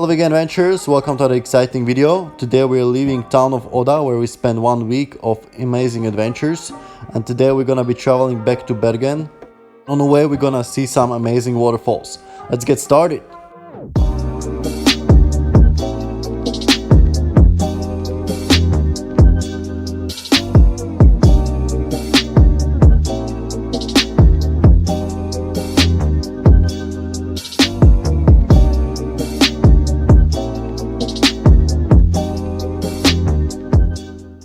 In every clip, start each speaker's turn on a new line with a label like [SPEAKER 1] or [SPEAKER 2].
[SPEAKER 1] Hello vegan adventurers, welcome to the exciting video. Today we are leaving town of Oda where we spent 1 week of amazing adventures, and today we're gonna be traveling back to Bergen. On the way we're gonna see some amazing waterfalls. Let's get started.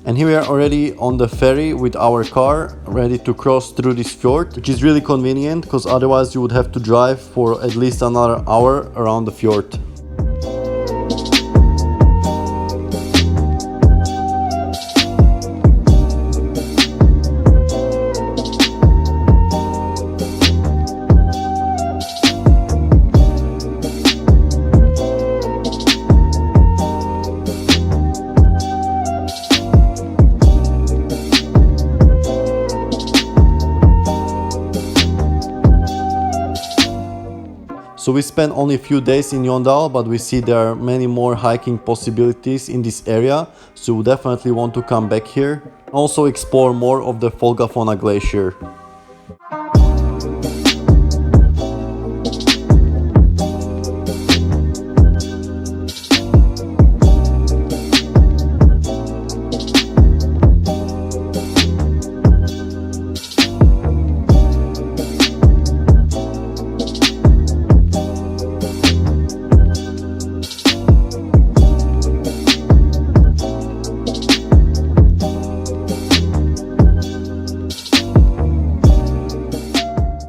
[SPEAKER 1] And here we are already on the ferry with our car, ready to cross through this fjord, which is really convenient because otherwise you would have to drive for at least another hour around the fjord. So we spent only a few days in Jondal, but we see there are many more hiking possibilities in this area, so we definitely want to come back here. Also explore more of the Folgafonna glacier.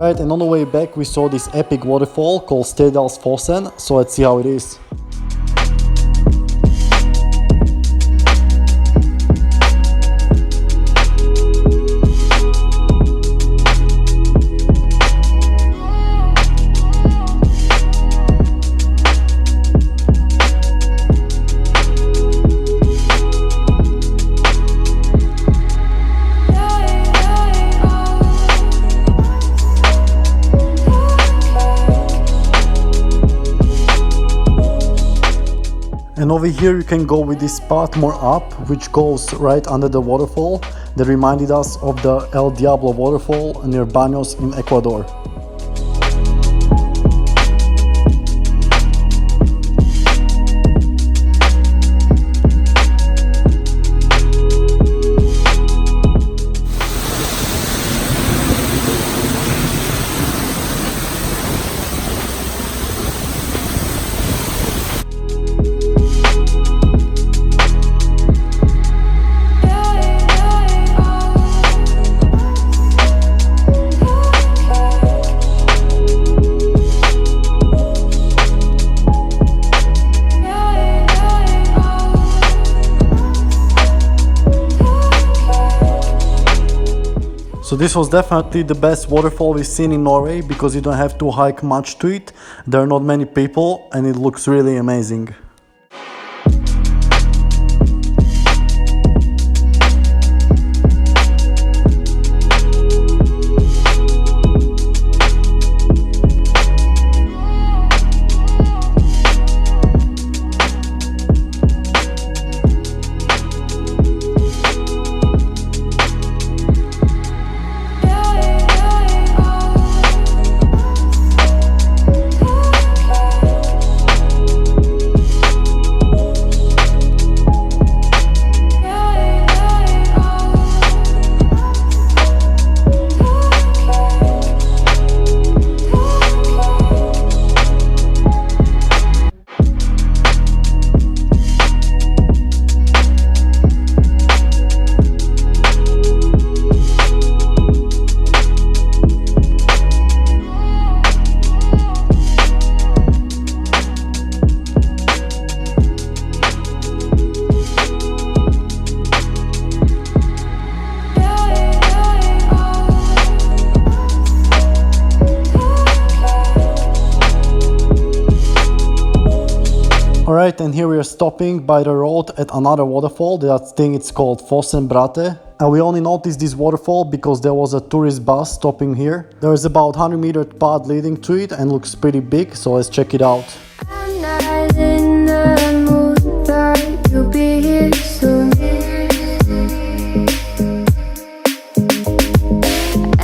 [SPEAKER 1] Right, and on the way back we saw this epic waterfall called Stedalsfossen, so let's see how it is. And over here you can go with this path more up, which goes right under the waterfall that reminded us of the El Diablo waterfall near Baños in Ecuador. So this was definitely the best waterfall we've seen in Norway because you don't have to hike much to it. There are not many people and it looks really amazing. Alright, and here we are stopping by the road at another waterfall. That thing it's called Fossenbrate. And we only noticed this waterfall because there was a tourist bus stopping here. There is about 100-meter path leading to it and looks pretty big, so let's check it out.
[SPEAKER 2] you'll be here soon.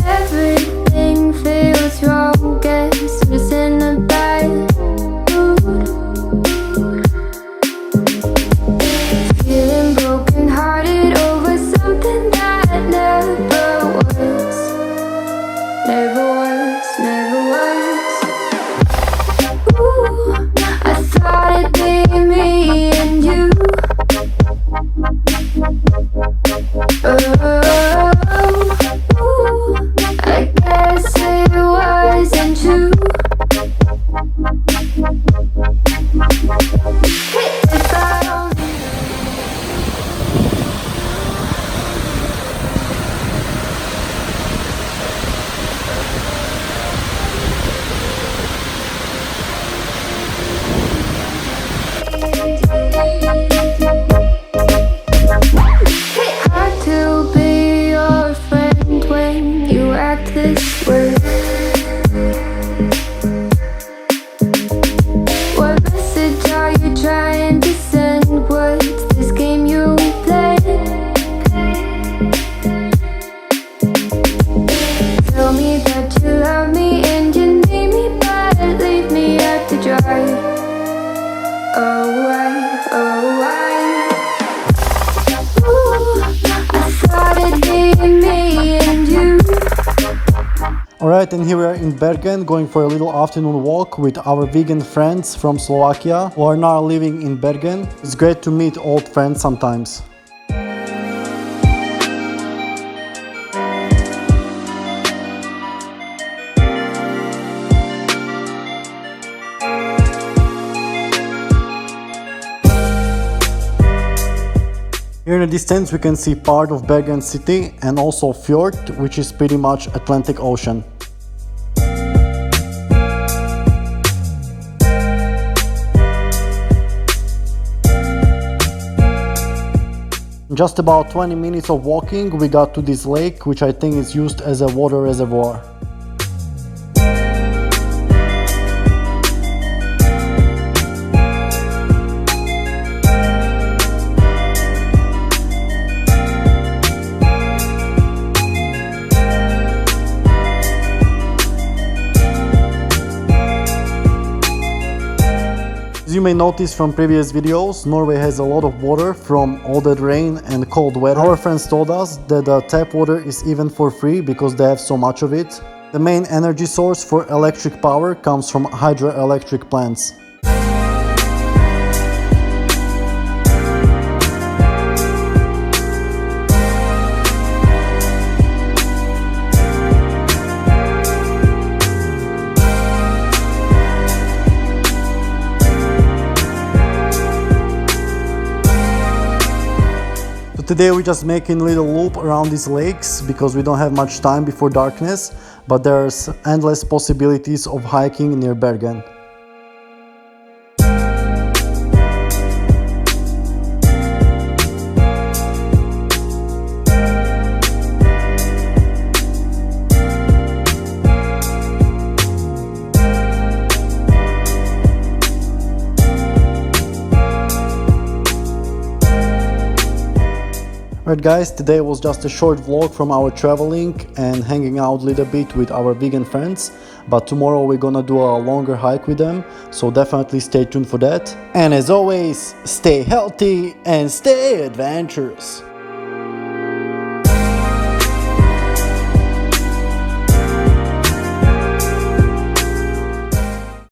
[SPEAKER 2] Everything feels wrong, guess I'm just in a bad mood. Feeling broken hearted over something that never was. Never was, never was. Ooh, I thought it'd be me and you. Ooh, I guess it wasn't true. If I only hard to be your friend when you act this way. What message are you trying to send? What's this game you play? Tell me that you love me and you need me, but leave me out to dry. Oh, why, oh, why? Ooh, I thought it'd be me and you.
[SPEAKER 1] Alright, and here we are in Bergen, going for a little afternoon walk with our vegan friends from Slovakia who are now living in Bergen. It's great to meet old friends sometimes. Here in the distance we can see part of Bergen city and also fjord, which is pretty much Atlantic Ocean. In just about 20 minutes of walking we got to this lake, which I think is used as a water reservoir. As you may notice from previous videos, Norway has a lot of water from all that rain and cold weather. Our friends told us that the tap water is even for free because they have so much of it. The main energy source for electric power comes from hydroelectric plants. Today we're just making a little loop around these lakes because we don't have much time before darkness, but there's endless possibilities of hiking near Bergen. Alright guys, today was just a short vlog from our traveling and hanging out a little bit with our vegan friends, but tomorrow we're gonna do a longer hike with them, so definitely stay tuned for that. And as always, stay healthy and stay adventurous!